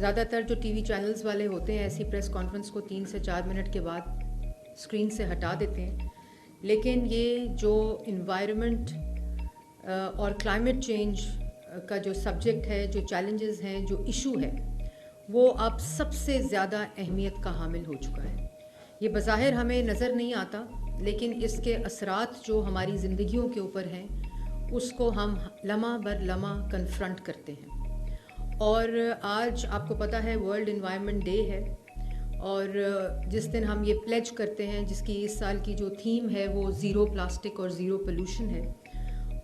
زیادہ تر جو ٹی وی چینلز والے ہوتے ہیں ایسی پریس کانفرنس کو 3 سے 4 منٹ کے بعد اسکرین سے ہٹا دیتے ہیں، لیکن یہ جو انوائرمنٹ اور کلائمیٹ چینج کا جو سبجیکٹ ہے، جو چیلنجز ہیں، جو ایشو ہے، وہ اب سب سے زیادہ اہمیت کا حامل ہو چکا ہے۔ یہ بظاہر ہمیں نظر نہیں آتا، لیکن اس کے اثرات جو ہماری زندگیوں کے اوپر ہیں اس کو ہم لمحہ بر لمحہ کنفرنٹ کرتے ہیں۔ اور آج آپ کو پتہ ہے ورلڈ انوائرمنٹ ڈے ہے، اور جس دن ہم یہ پلیج کرتے ہیں، جس کی اس سال کی جو تھیم ہے وہ زیرو پلاسٹک اور زیرو پولوشن ہے،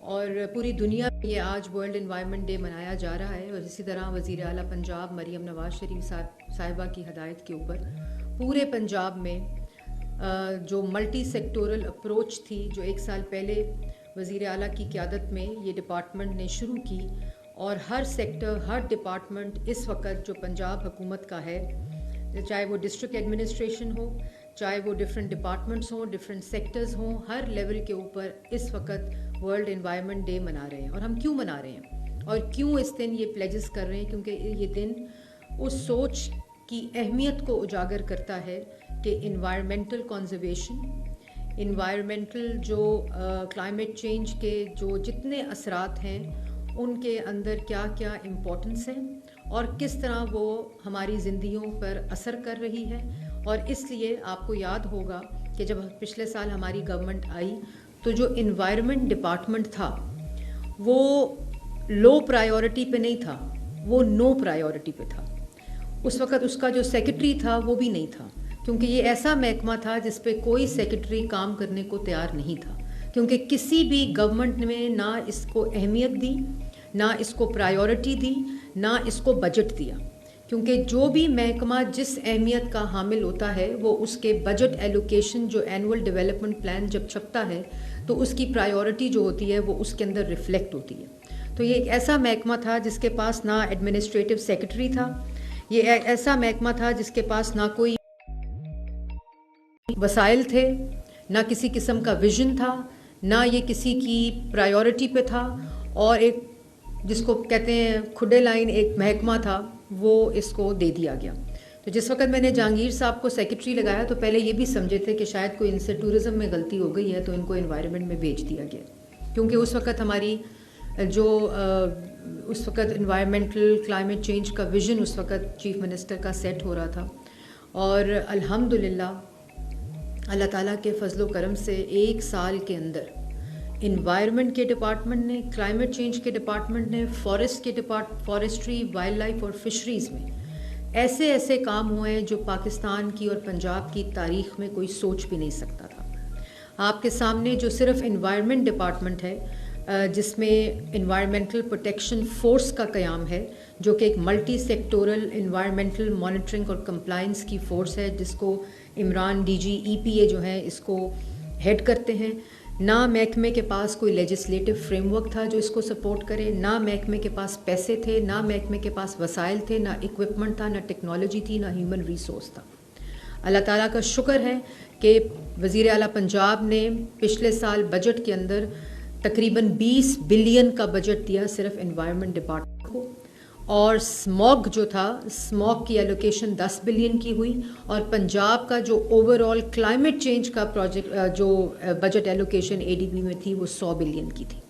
اور پوری دنیا میں یہ آج ورلڈ انوائرمنٹ ڈے منایا جا رہا ہے۔ اور اسی طرح وزیر اعلیٰ پنجاب مریم نواز شریف صاحبہ کی ہدایت کے اوپر پورے پنجاب میں جو ملٹی سیکٹورل اپروچ تھی، جو 1 سال پہلے وزیر اعلیٰ کی قیادت میں یہ ڈپارٹمنٹ نے شروع کی، اور ہر سیکٹر، ہر ڈپارٹمنٹ اس وقت جو پنجاب حکومت کا ہے، چاہے وہ ڈسٹرکٹ ایڈمنسٹریشن ہو، چاہے وہ ڈفرینٹ ڈپارٹمنٹس ہوں، ڈفرینٹ سیکٹرز ہوں، ہر لیول کے اوپر اس وقت ورلڈ انوائرمنٹ ڈے منا رہے ہیں۔ اور ہم کیوں منا رہے ہیں اور کیوں اس دن یہ پلیجز کر رہے ہیں؟ کیونکہ یہ دن اس سوچ کی اہمیت کو اجاگر کرتا ہے کہ انوائرمنٹل کنزرویشن، انوائرمنٹل جو کلائمیٹ چینج کے جو جتنے اثرات ہیں ان کے اندر کیا کیا امپورٹنس ہے اور کس طرح وہ ہماری زندگیوں پر اثر کر رہی ہے۔ اور اس لیے آپ کو یاد ہوگا کہ جب پچھلے سال ہماری گورنمنٹ آئی تو جو انوائرمنٹ ڈپارٹمنٹ تھا وہ لو پرائیورٹی پہ نہیں تھا، وہ نو پرائیورٹی پہ تھا۔ اس وقت اس کا جو سیکرٹری تھا وہ بھی نہیں تھا، کیونکہ یہ ایسا محکمہ تھا جس پہ کوئی سیکرٹری کام کرنے کو تیار نہیں تھا، کیونکہ کسی بھی گورنمنٹ نے نہ اس کو اہمیت دی، نہ اس کو پرائیورٹی دی، نہ اس کو بجٹ دیا۔ کیونکہ جو بھی محکمہ جس اہمیت کا حامل ہوتا ہے وہ اس کے بجٹ ایلوکیشن، جو اینول ڈیولپمنٹ پلان جب چھپتا ہے تو اس کی پرائیورٹی جو ہوتی ہے وہ اس کے اندر ریفلیکٹ ہوتی ہے۔ تو یہ ایک ایسا محکمہ تھا جس کے پاس نہ ایڈمنسٹریٹو سیکرٹری تھا، یہ ایک ایسا محکمہ تھا جس کے پاس نہ کوئی وسائل تھے، نہ کسی قسم کا ویژن تھا، نہ یہ کسی کی پرائیورٹی پہ تھا، اور ایک جس کو کہتے ہیں کھڈے لائن ایک محکمہ تھا وہ اس کو دے دیا گیا۔ تو جس وقت میں نے جہانگیر صاحب کو سیکرٹری لگایا تو پہلے یہ بھی سمجھے تھے کہ شاید کوئی ان سے ٹورزم میں غلطی ہو گئی ہے تو ان کو انوائرمنٹ میں بھیج دیا گیا، کیونکہ اس وقت ہماری جو اس وقت انوائرمنٹل کلائمیٹ چینج کا ویژن اس وقت چیف منسٹر کا سیٹ ہو رہا تھا۔ اور الحمدللہ اللہ تعالیٰ کے فضل و کرم سے 1 سال کے اندر انوائرمنٹ کے ڈپارٹمنٹ نے، کلائمیٹ چینج کے ڈپارٹمنٹ نے، فارسٹری، وائلڈ لائف اور فشریز میں ایسے ایسے کام ہوئے ہیں جو پاکستان کی اور پنجاب کی تاریخ میں کوئی سوچ بھی نہیں سکتا تھا۔ آپ کے سامنے جو صرف انوائرمنٹ ڈپارٹمنٹ ہے، جس میں انوائرمنٹل پروٹیکشن فورس کا قیام ہے، جو کہ ایک ملٹی سیکٹورل انوائرمنٹل مانیٹرنگ اور کمپلائنس کی فورس ہے، جس کو عمران ڈی جی ای پی اے جو ہیں اس کو ہیڈ کرتے ہیں۔ نہ محکمے کے پاس کوئی لیجسلیٹو فریم ورک تھا جو اس کو سپورٹ کرے، نہ محکمے کے پاس پیسے تھے، نہ محکمے کے پاس وسائل تھے، نہ اکوپمنٹ تھا، نہ ٹیکنالوجی تھی، نہ ہیومن ریسورس تھا۔ اللہ تعالیٰ کا شکر ہے کہ وزیر اعلیٰ پنجاب نے پچھلے سال بجٹ کے اندر تقریباً 20 بلین کا بجٹ دیا صرف انوائرمنٹ ڈپارٹمنٹ کو، اور اسموگ جو تھا، اسموگ کی ایلوکیشن 10 بلین کی ہوئی، اور پنجاب کا جو اوور آل کلائمیٹ چینج کا پروجیکٹ جو بجٹ ایلوکیشن اے ڈی بی میں تھی وہ 100 بلین کی تھی۔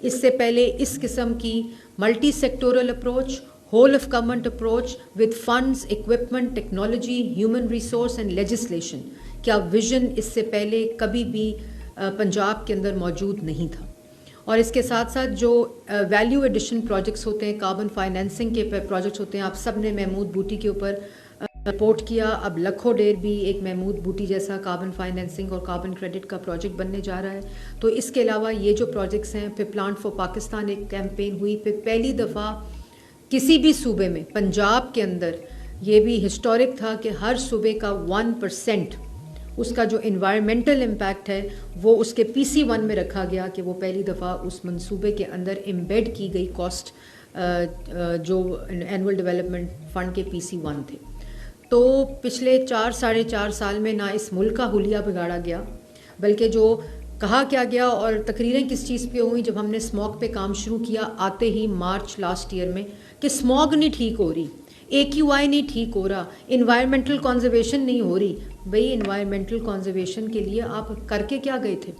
اس سے پہلے اس قسم کی multi sectoral approach, whole of government approach with funds, equipment, technology, human resource and legislation کیا ویژن اس سے پہلے کبھی بھی پنجاب کے اندر موجود نہیں تھا۔ اور اس کے ساتھ ساتھ جو ویلیو ایڈیشن پروجیکٹس ہوتے ہیں، کاربن فائنینسنگ کے پروجیکٹس ہوتے ہیں، آپ سب نے محمود بوٹی کے اوپر رپورٹ کیا، اب لکھو ڈیر بھی ایک محمود بوٹی جیسا کاربن فائنینسنگ اور کاربن کریڈٹ کا پروجیکٹ بننے جا رہا ہے۔ تو اس کے علاوہ یہ جو پروجیکٹس ہیں، پھر پلانٹ فار پاکستان ایک کیمپین ہوئی، پھر پہلی دفعہ کسی بھی صوبے میں، پنجاب کے اندر یہ بھی ہسٹورک تھا کہ ہر صوبے کا 1% اس کا جو انوائرمنٹل امپیکٹ ہے وہ اس کے پی سی 1 میں رکھا گیا، کہ وہ پہلی دفعہ اس منصوبے کے اندر امبیڈ کی گئی کاسٹ جو اینول ڈیولپمنٹ فنڈ کے پی سی 1 تھے۔ تو پچھلے 4-4.5 سال میں نہ اس ملک کا حلیہ بگاڑا گیا، بلکہ جو کہا کیا گیا اور تقریریں کس چیز پہ ہوئیں، جب ہم نے اسموگ پہ کام شروع کیا آتے ہی مارچ لاسٹ ایئر میں، کہ اسموگ نہیں ٹھیک ہو رہی، AQI نہیں ٹھیک ہو رہا, انوائرمنٹل کنزرویشن نہیں ہو رہی. بھئی انوائرمنٹل کنزرویشن کے لیے آپ کر کے کیا گئے تھے؟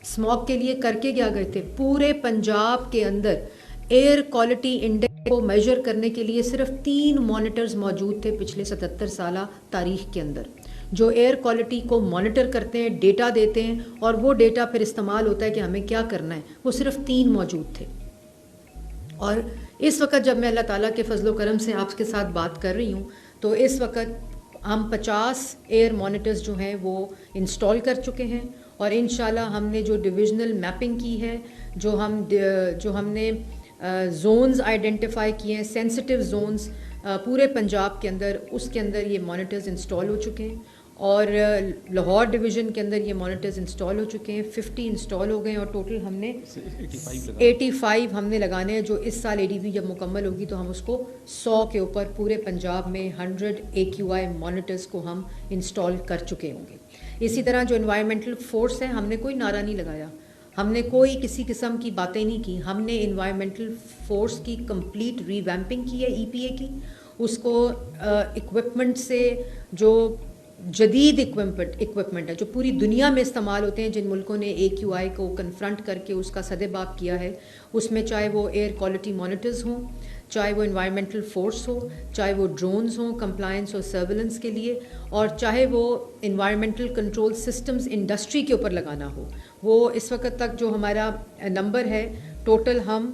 اسموگ کے لیے کر کے کیا گئے تھے؟ پورے پنجاب کے اندر ایئر کوالٹی انڈیکس کو میجر کرنے کے لیے صرف 3 مانیٹرز موجود تھے پچھلے 77 سالہ تاریخ کے اندر, جو ایئر کوالٹی کو مانیٹر کرتے ہیں, ڈیٹا دیتے ہیں, اور وہ ڈیٹا پھر استعمال ہوتا ہے کہ ہمیں کیا کرنا ہے. وہ صرف 3 موجود تھے. اور اس وقت جب میں اللہ تعالیٰ کے فضل و کرم سے آپ کے ساتھ بات کر رہی ہوں تو اس وقت ہم 50 ایئر مانیٹرز جو ہیں وہ انسٹال کر چکے ہیں, اور انشاءاللہ ہم نے جو ڈویژنل میپنگ کی ہے, جو ہم نے زونز آئیڈینٹیفائی کیے ہیں, سینسٹیو زونز پورے پنجاب کے اندر, اس کے اندر یہ مانیٹرز انسٹال ہو چکے ہیں. اور لاہور ڈویژن کے اندر یہ مانیٹرز انسٹال ہو چکے ہیں, 50 انسٹال ہو گئے ہیں, اور ٹوٹل ہم نے 85 ہم نے لگانے ہیں, جو اس سال ADP جب مکمل ہوگی تو ہم اس کو 100 کے اوپر پورے پنجاب میں 100 AQI مانیٹرز کو ہم انسٹال کر چکے ہوں گے. اسی طرح جو انوائرمنٹل فورس ہے, ہم نے کوئی نعرہ نہیں لگایا, ہم نے کوئی کسی قسم کی باتیں نہیں کی. ہم نے انوائرمنٹل فورس کی کمپلیٹ ریویمپنگ کی ہے, EPA کی. اس کو اکوپمنٹ سے جو جدید اکوپمنٹ ہے جو پوری دنیا میں استعمال ہوتے ہیں, جن ملکوں نے AQI کو کنفرنٹ کر کے اس کا سدباب کیا ہے, اس میں چاہے وہ ایئر کوالٹی مانیٹرز ہوں, چاہے وہ انوائرمنٹل فورس ہو, چاہے وہ ڈرونز ہوں کمپلائنس اور سرویلنس کے لیے, اور چاہے وہ انوائرمنٹل کنٹرول سسٹمز انڈسٹری کے اوپر لگانا ہو. وہ اس وقت تک جو ہمارا نمبر ہے ٹوٹل, ہم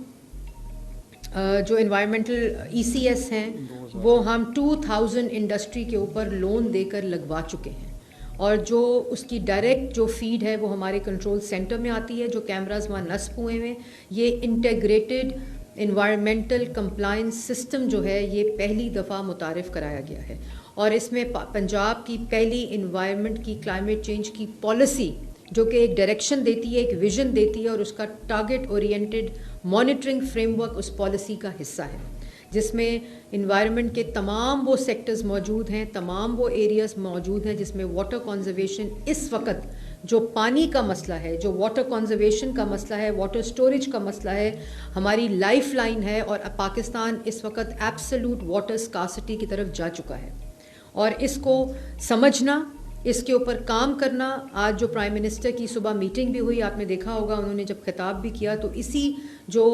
جو انوائرمنٹل ECS ہیں وہ ہم 2000 انڈسٹری کے اوپر لون دے کر لگوا چکے ہیں, اور جو اس کی ڈائریکٹ جو فیڈ ہے وہ ہمارے کنٹرول سینٹر میں آتی ہے, جو کیمراز وہاں نصب ہوئے ہیں. یہ انٹیگریٹڈ انوائرمنٹل کمپلائنس سسٹم جو ہے یہ پہلی دفعہ متعارف کرایا گیا ہے, اور اس میں پنجاب کی پہلی انوائرمنٹ کی کلائمیٹ چینج کی پالیسی جو کہ ایک ڈائریکشن دیتی ہے, ایک ویژن دیتی ہے, اور اس کا target oriented monitoring framework اس پالیسی کا حصہ ہے, جس میں انوائرمنٹ کے تمام وہ سیکٹرز موجود ہیں, تمام وہ ایریاز موجود ہیں جس میں واٹر کنزرویشن اس وقت جو پانی کا مسئلہ ہے, جو واٹر کنزرویشن کا مسئلہ ہے, واٹر سٹوریج کا مسئلہ ہے, ہماری لائف لائن ہے, اور پاکستان اس وقت ایبسلیوٹ واٹر اسکارسٹی کی طرف جا چکا ہے. اور اس کو سمجھنا, اس کے اوپر کام کرنا. آج جو پرائم منسٹر کی صبح میٹنگ بھی ہوئی, آپ نے دیکھا ہوگا, انہوں نے جب خطاب بھی کیا تو اسی جو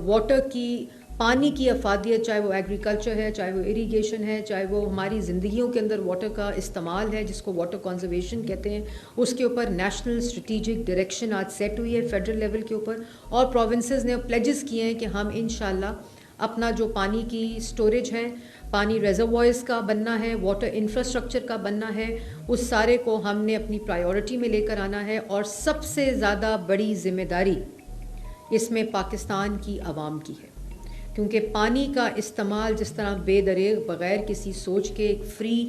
واٹر کی پانی کی افادیت, چاہے وہ ایگریکلچر ہے, چاہے وہ اریگیشن ہے, چاہے وہ ہماری زندگیوں کے اندر واٹر کا استعمال ہے جس کو واٹر کنزرویشن کہتے ہیں, اس کے اوپر نیشنل اسٹریٹجک ڈائریکشن آج سیٹ ہوئی ہے فیڈرل لیول کے اوپر, اور پروونسز نے پلیجز کیے ہیں کہ ہم انشاءاللہ اپنا جو پانی کی سٹوریج ہے, پانی ریزروائرز کا بننا ہے, واٹر انفراسٹرکچر کا بننا ہے, اس سارے کو ہم نے اپنی پرائیورٹی میں لے کر آنا ہے. اور سب سے زیادہ بڑی ذمہ داری اس میں پاکستان کی عوام کی ہے, کیونکہ پانی کا استعمال جس طرح بے دریغ بغیر کسی سوچ کے ایک فری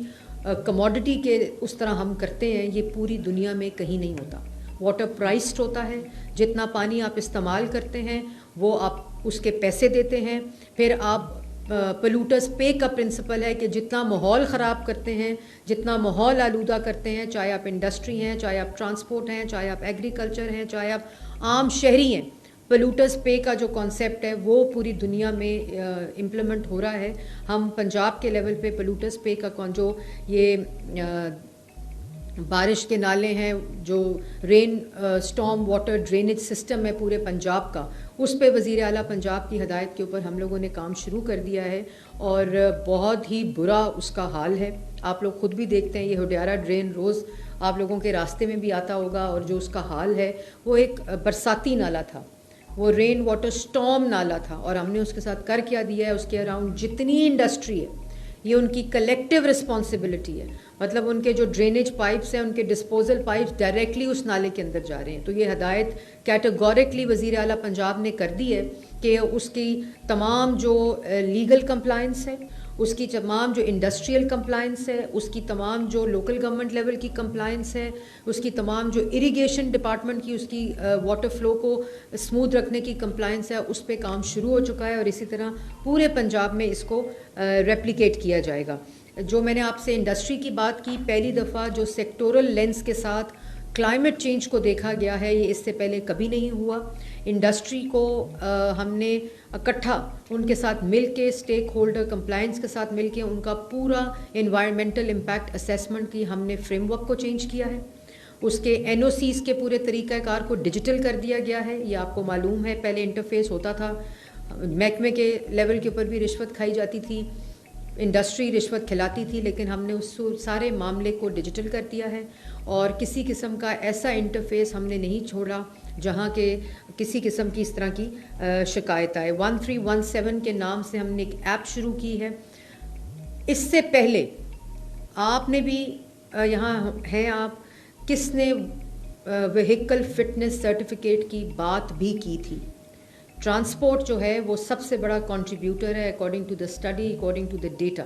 کموڈٹی کے اس طرح ہم کرتے ہیں, یہ پوری دنیا میں کہیں نہیں ہوتا. واٹر پرائسڈ ہوتا ہے, جتنا پانی آپ استعمال کرتے ہیں وہ آپ اس کے پیسے دیتے ہیں. پھر آپ پلوٹرز پے کا پرنسپل ہے کہ جتنا ماحول خراب کرتے ہیں, جتنا ماحول آلودہ کرتے ہیں, چاہے آپ انڈسٹری ہیں, چاہے آپ ٹرانسپورٹ ہیں, چاہے آپ ایگریکلچر ہیں, چاہے آپ عام شہری ہیں, پلوٹرز پے کا جو کانسیپٹ ہے وہ پوری دنیا میں امپلیمنٹ ہو رہا ہے. ہم پنجاب کے لیول پہ پلوٹرز پے کا جو یہ بارش کے نالے ہیں, جو رین سٹارم واٹر ڈرینیج سسٹم ہے پورے پنجاب کا, اس پہ وزیر اعلیٰ پنجاب کی ہدایت کے اوپر ہم لوگوں نے کام شروع کر دیا ہے, اور بہت ہی برا اس کا حال ہے. آپ لوگ خود بھی دیکھتے ہیں, یہ ہڈیارہ ڈرین روز آپ لوگوں کے راستے میں بھی آتا ہوگا, اور جو اس کا حال ہے وہ ایک برساتی نالا تھا, وہ رین واٹر سٹارم نالا تھا, اور ہم نے اس کے ساتھ کر کیا دیا ہے. اس کے اراؤنڈ جتنی انڈسٹری ہے یہ ان کی کلیکٹیو رسپانسبلٹی ہے, مطلب ان کے جو ڈرینیج پائپس ہیں, ان کے ڈسپوزل پائپس ڈائریکٹلی اس نالے کے اندر جا رہے ہیں. تو یہ ہدایت کیٹیگورکلی وزیر اعلیٰ پنجاب نے کر دی ہے کہ اس کی تمام جو لیگل کمپلائنس ہے, اس کی تمام جو انڈسٹریل کمپلائنس ہے, اس کی تمام جو لوکل گورنمنٹ لیول کی کمپلائنس ہے, اس کی تمام جو اریگیشن ڈپارٹمنٹ کی اس کی واٹر فلو کو اسموتھ رکھنے کی کمپلائنس ہے, اس پہ کام شروع ہو چکا ہے. اور اسی طرح پورے پنجاب میں اس کو ریپلیکیٹ کیا جائے گا. جو میں نے آپ سے انڈسٹری کی بات کی, پہلی دفعہ جو سیکٹورل لینس کے ساتھ کلائمیٹ چینج کو دیکھا گیا ہے، یہ اس سے پہلے کبھی نہیں ہوا. انڈسٹری کو ہم نے اکٹھا ان کے ساتھ مل کے اسٹیک ہولڈر کمپلائنس کے ساتھ مل کے ان کا پورا انوائرمنٹل امپیکٹ اسیسمنٹ کی ہم نے فریم ورک کو چینج کیا ہے. اس کے NOCs کے پورے طریقہ کار کو ڈیجیٹل کر دیا گیا ہے. یہ آپ کو معلوم ہے پہلے انٹرفیس ہوتا تھا، محکمے کے لیول کے اوپر بھی رشوت کھائی جاتی تھی، انڈسٹری رشوت کھلاتی تھی، لیکن ہم نے اس سارے معاملے کو ڈیجیٹل کر دیا ہے. اور کسی قسم کا ایسا انٹرفیس ہم نے نہیں چھوڑا جہاں کہ کسی قسم کی اس طرح کی شکایت آئے. 1317 کے نام سے ہم نے ایک ایپ شروع کی ہے. اس سے پہلے آپ نے بھی یہاں ہیں، آپ کس نے وہیکل فٹنس سرٹیفکیٹ کی بات بھی کی تھی. ٹرانسپورٹ جو ہے وہ سب سے بڑا کنٹریبیوٹر ہے according to the study, according to the data.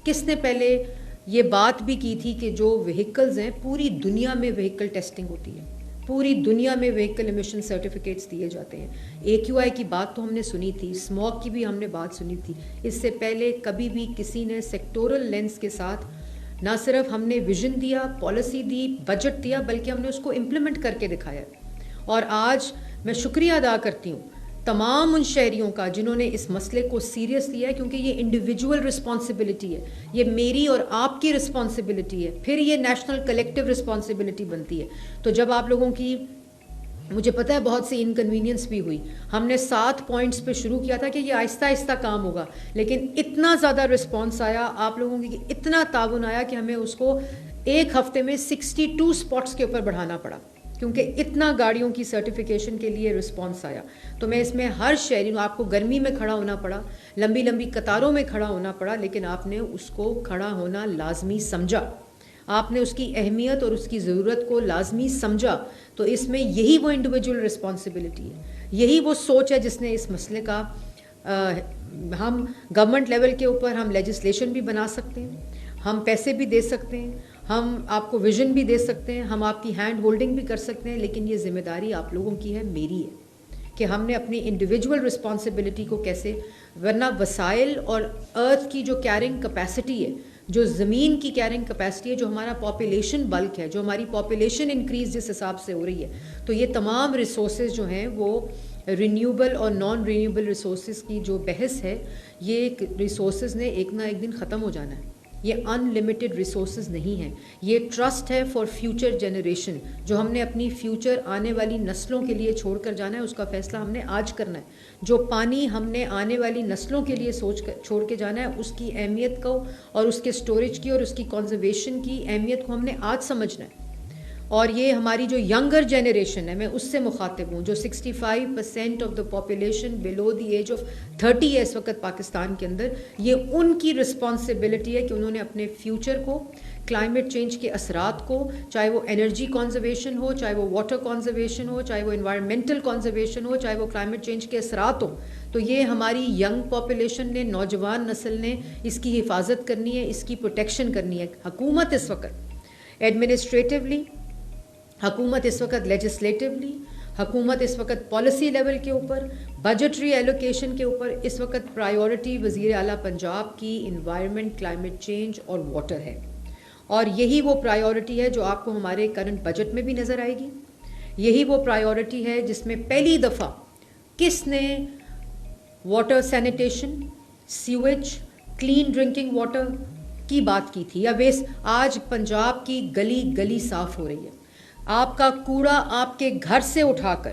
کس نے پہلے یہ بات بھی کی تھی کہ جو وہیکلز ہیں پوری دنیا میں وہیکل ٹیسٹنگ ہوتی ہے، پوری دنیا میں وہیکل ایمیشن سرٹیفکیٹس دیے جاتے ہیں. AQI کی بات تو ہم نے سنی تھی، اسموگ کی بھی ہم نے بات سنی تھی. اس سے پہلے کبھی بھی کسی نے سیکٹورل لینس کے ساتھ نہ صرف ہم نے ویژن دیا، پالیسی دی، بجٹ دیا، بلکہ ہم نے اس کو امپلیمنٹ کر کے دکھایا. اور آج میں شکریہ ادا کرتی ہوں تمام ان شہریوں کا جنہوں نے اس مسئلے کو سیریس لیا ہے، کیونکہ یہ انڈیویجول رسپانسبلٹی ہے، یہ میری اور آپ کی رسپانسبلٹی ہے، پھر یہ نیشنل کلیکٹیو رسپانسبلٹی بنتی ہے. تو جب آپ لوگوں کی، مجھے پتہ ہے بہت سی انکنوینئنس بھی ہوئی، ہم نے 7 پوائنٹس پہ شروع کیا تھا کہ یہ آہستہ آہستہ کام ہوگا، لیکن اتنا زیادہ رسپانس آیا، آپ لوگوں کی اتنا تعاون آیا کہ ہمیں اس کو ایک ہفتے میں 62 اسپاٹس کے اوپر بڑھانا پڑا، کیونکہ اتنا گاڑیوں کی سرٹیفکیشن کے لیے رسپانس آیا. تو میں اس میں ہر شہری، آپ کو گرمی میں کھڑا ہونا پڑا، لمبی لمبی قطاروں میں کھڑا ہونا پڑا، لیکن آپ نے اس کو کھڑا ہونا لازمی سمجھا، آپ نے اس کی اہمیت اور اس کی ضرورت کو لازمی سمجھا. تو اس میں یہی وہ انڈیویجول رسپانسبلٹی ہے، یہی وہ سوچ ہے جس نے اس مسئلے کا، ہم گورنمنٹ لیول کے اوپر ہم لیجسلیشن بھی بنا سکتے ہیں، ہم پیسے بھی دے سکتے ہیں، ہم آپ کو ویژن بھی دے سکتے ہیں، ہم آپ کی ہینڈ ہولڈنگ بھی کر سکتے ہیں، لیکن یہ ذمہ داری آپ لوگوں کی ہے، میری ہے، کہ ہم نے اپنی انڈیویجول رسپانسبلٹی کو کیسے، ورنہ وسائل اور ارتھ کی جو کیرنگ کیپیسٹی ہے، جو زمین کی کیرنگ کیپیسٹی ہے، جو ہمارا پاپولیشن بلک ہے، جو ہماری پاپولیشن انکریز جس حساب سے ہو رہی ہے، تو یہ تمام ریسورسز جو ہیں وہ رینیوبل اور نان رینیوبل ریسورسز کی جو بحث ہے، یہ ریسورسز نے ایک نہ ایک دن ختم ہو جانا ہے. یہ ان لمیٹڈ ریسورسز نہیں ہیں، یہ ٹرسٹ ہے فار فیوچر جنریشن، جو ہم نے اپنی فیوچر آنے والی نسلوں کے لیے چھوڑ کر جانا ہے، اس کا فیصلہ ہم نے آج کرنا ہے. جو پانی ہم نے آنے والی نسلوں کے لیے چھوڑ کے جانا ہے، اس کی اہمیت کو اور اس کے سٹوریج کی اور اس کی کنزرویشن کی اہمیت کو ہم نے آج سمجھنا ہے. اور یہ ہماری جو ینگر جنریشن ہے، میں اس سے مخاطب ہوں، جو 65% of the population below the age of 30 ہے اس وقت پاکستان کے اندر. یہ ان کی رسپانسبلٹی ہے کہ انہوں نے اپنے فیوچر کو، کلائمیٹ چینج کے اثرات کو، چاہے وہ انرجی کنزرویشن ہو، چاہے وہ واٹر کنزرویشن ہو، چاہے وہ انوائرمنٹل کنزرویشن ہو، چاہے وہ کلائمیٹ چینج کے اثرات ہوں، تو یہ ہماری ینگ پاپولیشن نے، نوجوان نسل نے اس کی حفاظت کرنی ہے، اس کی پروٹیکشن کرنی ہے. حکومت اس وقت ایڈمنسٹریٹولی، حکومت اس وقت لیجسلیٹولی، حکومت اس وقت پالیسی لیول کے اوپر، بجٹری ایلوکیشن کے اوپر، اس وقت پرائیورٹی وزیر اعلیٰ پنجاب کی انوائرمنٹ، کلائمیٹ چینج اور واٹر ہے. اور یہی وہ پرائیورٹی ہے جو آپ کو ہمارے کرنٹ بجٹ میں بھی نظر آئے گی. یہی وہ پرائیورٹی ہے جس میں پہلی دفعہ کس نے water sanitation, sewage, clean drinking water کی بات کی تھی. یا آج پنجاب کی گلی گلی صاف ہو رہی ہے، آپ کا کوڑا آپ کے گھر سے اٹھا کر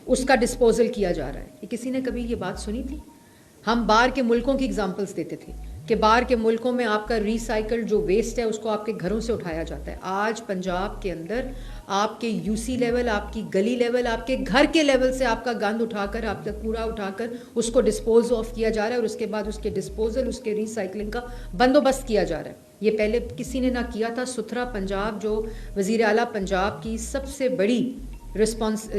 اس کا ڈسپوزل کیا جا رہا ہے. یہ کسی نے کبھی یہ بات سنی تھی؟ ہم باہر کے ملکوں کی ایگزامپلس دیتے تھے کہ باہر کے ملکوں میں آپ کا ریسائیکل جو ویسٹ ہے اس کو آپ کے گھروں سے اٹھایا جاتا ہے. آج پنجاب کے اندر آپ کے UC لیول، آپ کی گلی لیول، آپ کے گھر کے لیول سے آپ کا گند اٹھا کر، آپ کا کوڑا اٹھا کر اس کو ڈسپوز آف کیا جا رہا ہے، اور اس کے بعد اس کے ڈسپوزل، اس کے ریسائکلنگ کا بندوبست کیا جا رہا ہے. یہ پہلے کسی نے نہ کیا تھا. ستھرا پنجاب جو وزیر اعلیٰ پنجاب کی سب سے بڑی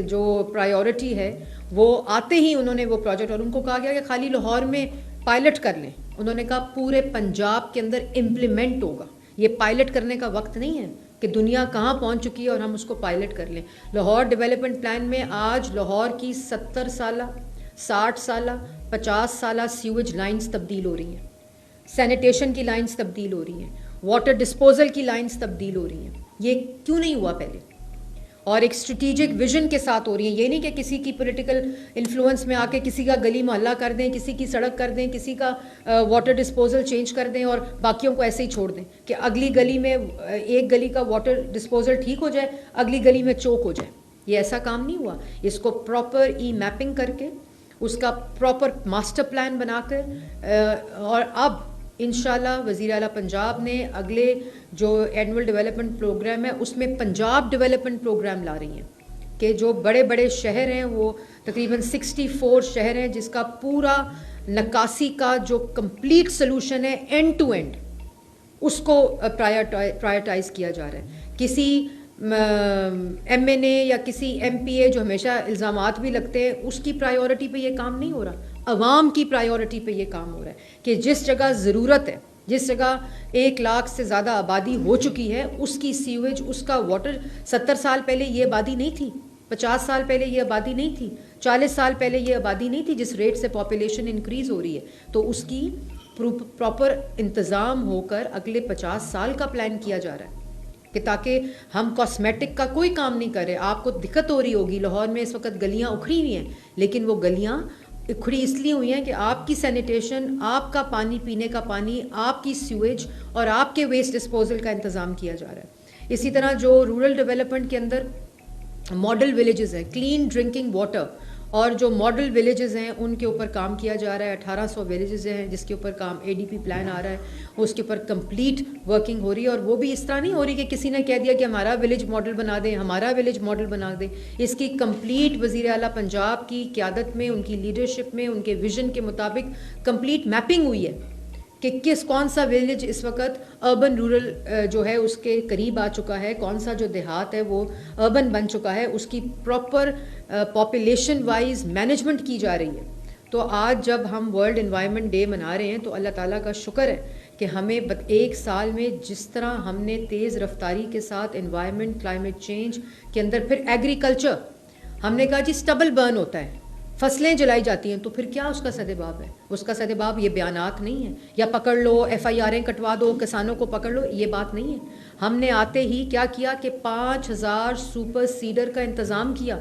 جو پرائیورٹی ہے، وہ آتے ہی انہوں نے وہ پروجیکٹ، اور ان کو کہا گیا کہ خالی لاہور میں پائلٹ کر لیں. انہوں نے کہا پورے پنجاب کے اندر امپلیمنٹ ہوگا. یہ پائلٹ کرنے کا وقت نہیں ہے کہ دنیا کہاں پہنچ چکی ہے اور ہم اس کو پائلٹ کر لیں. لاہور ڈیولپمنٹ پلان میں آج لاہور کی 70 سالہ، 60 سالہ، 50 سالہ سیویج لائنز تبدیل ہو رہی ہیں، سینیٹیشن کی لائنز تبدیل ہو رہی ہیں، واٹر ڈسپوزل کی لائنز تبدیل ہو رہی ہیں. یہ کیوں نہیں ہوا پہلے؟ اور ایک اسٹریٹجک ویژن کے ساتھ ہو رہی ہیں. یہ نہیں کہ کسی کی پولیٹیکل انفلوئنس میں آ کے کسی کا گلی محلہ کر دیں, کسی کی سڑک کر دیں, کسی کا واٹر ڈسپوزل چینج کر دیں اور باقیوں کو ایسے ہی چھوڑ دیں کہ اگلی گلی میں ایک گلی کا واٹر ڈسپوزل ٹھیک ہو جائے, اگلی گلی میں چوک ہو جائے. یہ ایسا کام نہیں ہوا. اس کو پراپر ای میپنگ کر کے, اس کا پراپر ماسٹر پلان بنا کر, اور اب انشاءاللہ وزیر اعلیٰ پنجاب نے اگلے جو اینول ڈیولپمنٹ پروگرام ہے اس میں پنجاب ڈیولپمنٹ پروگرام لا رہی ہیں کہ جو بڑے بڑے شہر ہیں, وہ تقریباً 64 شہر ہیں, جس کا پورا نکاسی کا جو کمپلیٹ سلوشن ہے اینڈ ٹو اینڈ, اس کو پرائرٹائز کیا جا رہا ہے. کسی ایم این اے یا کسی ایم پی اے جو ہمیشہ الزامات بھی لگتے ہیں, اس کی پرائیورٹی پہ یہ کام نہیں ہو رہا. عوام کی پرائیورٹی پہ یہ کام ہو رہا ہے کہ جس جگہ ضرورت ہے, جس جگہ 1 لاکھ سے زیادہ آبادی ہو چکی ہے, اس کی سیویج, اس کا واٹر, 70 سال پہلے یہ آبادی نہیں تھی, 50 سال پہلے یہ آبادی نہیں تھی, 40 سال پہلے یہ آبادی نہیں تھی. جس ریٹ سے پاپولیشن انکریز ہو رہی ہے, تو اس کی پراپر انتظام ہو کر اگلے 50 سال کا پلان کیا جا رہا ہے کہ تاکہ ہم کاسمیٹک کا کوئی کام نہیں کرے. آپ کو دقت ہو رہی ہوگی, لاہور میں اس وقت گلیاں اکھڑی ہوئی ہیں, لیکن وہ گلیاں اکھڑی اس لیے ہوئی ہیں کہ آپ کی سینیٹیشن, آپ کا پانی, پینے کا پانی, آپ کی سیویج اور آپ کے ویسٹ ڈسپوزل کا انتظام کیا جا رہا ہے. اسی طرح جو رورل ڈیولپمنٹ کے اندر ماڈل ولیجز ہیں, کلین ڈرنکنگ واٹر, اور جو ماڈل ولیجز ہیں ان کے اوپر کام کیا جا رہا ہے. 1800 ولیجز ہیں جس کے اوپر کام ADP پلان آ رہا ہے, اس کے اوپر کمپلیٹ ورکنگ ہو رہی ہے. اور وہ بھی اس طرح نہیں ہو رہی کہ کسی نے کہہ دیا کہ ہمارا ولیج ماڈل بنا دیں, ہمارا ولیج ماڈل بنا دیں. اس کی کمپلیٹ وزیر اعلیٰ پنجاب کی قیادت میں, ان کی لیڈرشپ میں, ان کے ویژن کے مطابق کمپلیٹ میپنگ ہوئی ہے کہ کون سا ویلیج اس وقت اربن رورل جو ہے اس کے قریب آ چکا ہے, کون سا جو دیہات ہے وہ اربن بن چکا ہے. اس کی پراپر پاپولیشن وائز مینجمنٹ کی جا رہی ہے. تو آج جب ہم ورلڈ انوائرمنٹ ڈے منا رہے ہیں تو اللہ تعالیٰ کا شکر ہے کہ ہمیں 1 سال میں جس طرح ہم نے تیز رفتاری کے ساتھ انوائرمنٹ, کلائمیٹ چینج کے اندر, پھر ایگریکلچر, ہم نے کہا جی اسٹبل برن ہوتا ہے, فصلیں جلائی جاتی ہیں, تو پھر کیا اس کا سدباب ہے؟ اس کا سدباب یہ بیانات نہیں ہے یا پکڑ لو, FIRیں کٹوا دو, کسانوں کو پکڑ لو, یہ بات نہیں ہے. ہم نے آتے ہی کیا کیا کہ 5000 سپر سیڈر کا انتظام کیا,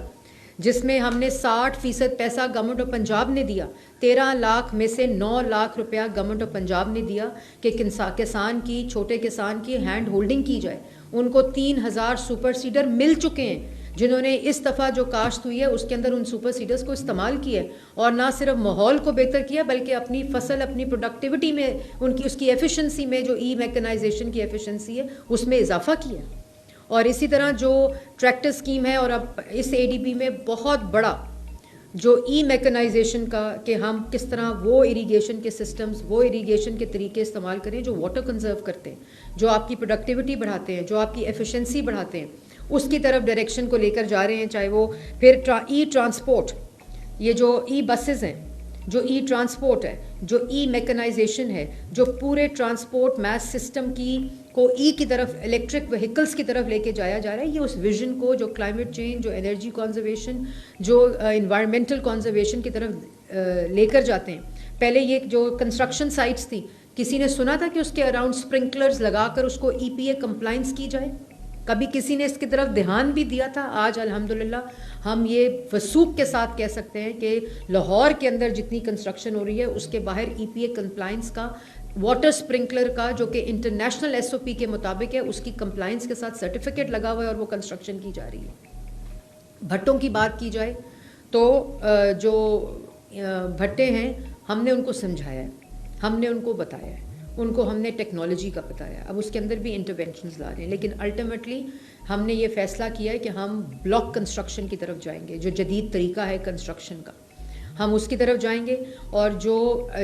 جس میں ہم نے 60% پیسہ گورنمنٹ آف پنجاب نے دیا. 13 لاکھ میں سے 9 لاکھ روپیہ گورنمنٹ آف پنجاب نے دیا کہ کسان کی, چھوٹے کسان کی ہینڈ ہولڈنگ کی جائے. ان کو 3000 سپر سیڈر مل چکے ہیں, جنہوں نے اس دفعہ جو کاشت ہوئی ہے اس کے اندر ان سپر سیڈرز کو استعمال کیا ہے, اور نہ صرف ماحول کو بہتر کیا بلکہ اپنی فصل, اپنی پروڈکٹیوٹی میں, اس کی ایفیشنسی میں, جو ای میکنائزیشن کی ایفیشنسی ہے اس میں اضافہ کیا. اور اسی طرح جو ٹریکٹر اسکیم ہے, اور اب اس ADP میں بہت بڑا جو ای میکنائزیشن کا, کہ ہم کس طرح وہ اریگیشن کے سسٹمز, وہ اریگیشن کے طریقے استعمال کریں جو واٹر کنزرو کرتے ہیں, جو آپ کی پروڈکٹیوٹی بڑھاتے ہیں, جو آپ کی ایفیشنسی بڑھاتے ہیں, اس کی طرف ڈائریکشن کو لے کر جا رہے ہیں. چاہے وہ پھر ای ٹرانسپورٹ, یہ جو ای بسز ہیں, جو ای ٹرانسپورٹ ہے, جو ای میکنائزیشن ہے, جو پورے ٹرانسپورٹ میس سسٹم کو ای کی طرف, الیکٹرک وہیکلس کی طرف لے کے جایا جا رہا ہے. یہ اس ویژن کو, جو کلائمیٹ چینج, جو انرجی کنزرویشن, جو انوائرمنٹل کنزرویشن کی طرف لے کر جاتے ہیں. پہلے یہ جو کنسٹرکشن سائٹس تھی, کسی نے سنا تھا کہ اس کے اراؤنڈ اسپرنکلرز لگا کر اس کو EPA کمپلائنس کی جائے؟ کبھی کسی نے اس کی طرف دھیان بھی دیا تھا؟ آج الحمدللہ ہم یہ وثوق کے ساتھ کہہ سکتے ہیں کہ لاہور کے اندر جتنی کنسٹرکشن ہو رہی ہے اس کے باہر EPA کمپلائنس کا, واٹر اسپرنکلر کا, جو کہ انٹرنیشنل SOP کے مطابق ہے, اس کی کمپلائنس کے ساتھ سرٹیفکیٹ لگا ہوا ہے, اور وہ کنسٹرکشن کی جا رہی ہے. بھٹوں کی بات کی جائے تو جو بھٹے ہیں, ہم نے ان کو سمجھایا ہے, ہم نے ان کو بتایا ہے, ان کو ہم نے ٹیکنالوجی کا بتایا. اب اس کے اندر بھی انٹرونشنز لا رہے ہیں, لیکن الٹیمیٹلی ہم نے یہ فیصلہ کیا ہے کہ ہم بلاک کنسٹرکشن کی طرف جائیں گے. جو جدید طریقہ ہے کنسٹرکشن کا, ہم اس کی طرف جائیں گے, اور جو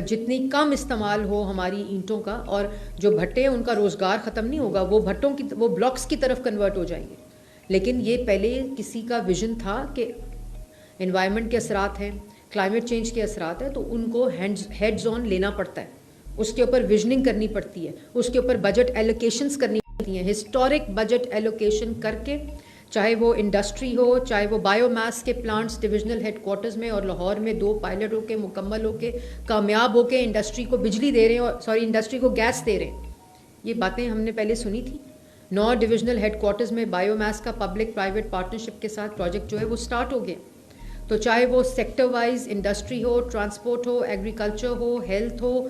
جتنی کم استعمال ہو ہماری اینٹوں کا, اور جو بھٹے ہیں ان کا روزگار ختم نہیں ہوگا, وہ بھٹوں کی, وہ بلاکس کی طرف کنورٹ ہو جائیں گے. لیکن یہ پہلے کسی کا ویژن تھا کہ انوائرمنٹ کے اثرات ہیں, کلائمیٹ چینج کے اثرات ہیں, تو ان کو ہیڈز آن لینا پڑتا ہے, اس کے اوپر ویژننگ کرنی پڑتی ہے, اس کے اوپر بجٹ ایلوکیشنز کرنی پڑتی ہیں, ہسٹورک بجٹ ایلوکیشن کر کے, چاہے وہ انڈسٹری ہو, چاہے وہ بایو میس کے پلانٹس ڈویژنل ہیڈ کوارٹرز میں, اور لاہور میں 2 پائلٹ ہو کے مکمل ہو کے کامیاب ہو کے انڈسٹری کو بجلی دے رہے ہیں, اور انڈسٹری کو گیس دے رہے ہیں. یہ باتیں ہم نے پہلے سنی تھی. 9 ڈویژنل ہیڈ کوارٹرز میں بایو میس کا پبلک پرائیویٹ پارٹنرشپ کے ساتھ پروجیکٹ جو ہے وہ سٹارٹ ہو گیا. تو چاہے وہ سیکٹر وائز انڈسٹری ہو, ٹرانسپورٹ ہو, ایگریکلچر ہو, ہیلتھ ہو,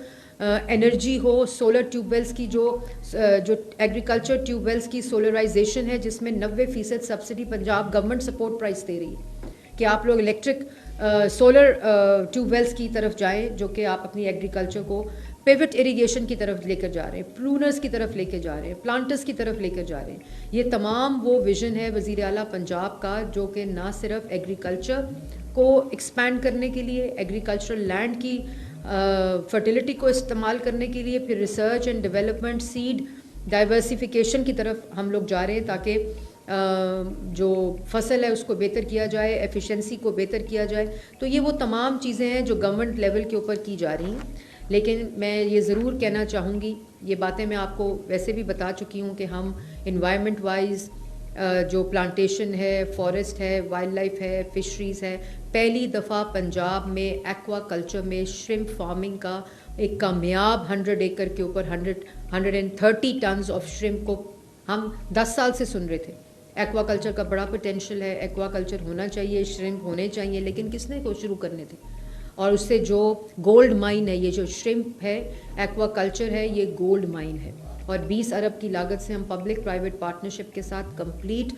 انرجی ہو, سولر ٹیوب ویلس کی جو ایگریکلچر ٹیوب ویلس کی سولرائزیشن ہے جس میں 90% subsidy Punjab government support price دے رہی ہے کہ آپ لوگ الیکٹرک سولر ٹیوب ویلس کی طرف جائیں جو کہ آپ اپنی ایگریکلچر کو پیوٹ اریگیشن کی طرف لے کر جا رہے ہیں, پرونرز کی طرف لے کے جا رہے ہیں, پلانٹرز کی طرف لے کر جا رہے ہیں. یہ تمام وہ ویژن ہے وزیر اعلیٰ پنجاب کا جو کہ نہ صرف ایگریکلچر کو ایکسپینڈ کرنے کے لیے, ایگریکلچرل لینڈ کی فرٹیلیٹی کو استعمال کرنے کے لیے, پھر research and development, sad diversification کی طرف ہم لوگ جا رہے ہیں تاکہ جو فصل ہے اس کو بہتر کیا جائے, ایفیشنسی کو بہتر کیا جائے. تو یہ وہ تمام چیزیں ہیں جو گورنمنٹ لیول کے اوپر کی جا رہی ہیں. لیکن میں یہ ضرور کہنا چاہوں گی, یہ باتیں میں آپ کو ویسے بھی بتا چکی ہوں کہ ہم انوائرمنٹ وائز جو پلانٹیشن ہے, فارسٹ ہے, وائلڈ لائف ہے, فشریز ہے, پہلی دفعہ پنجاب میں ایکوا کلچر میں شرمپ فارمنگ کا ایک کامیاب 100 ایکر کے اوپر 130 ٹنز آف شرمپ کو ہم 10 سال سے سن رہے تھے. ایکوا کلچر کا بڑا پوٹینشیل ہے, ایکوا کلچر ہونا چاہیے, شرمپ ہونے چاہیے, لیکن کس نے کو شروع کرنے تھے. اور اس سے جو گولڈ مائن ہے, یہ جو شرمپ ہے, ایکوا کلچر ہے, یہ گولڈ مائن ہے. اور 20 ارب کی لاگت سے ہم پبلک پرائیویٹ پارٹنرشپ کے ساتھ کمپلیٹ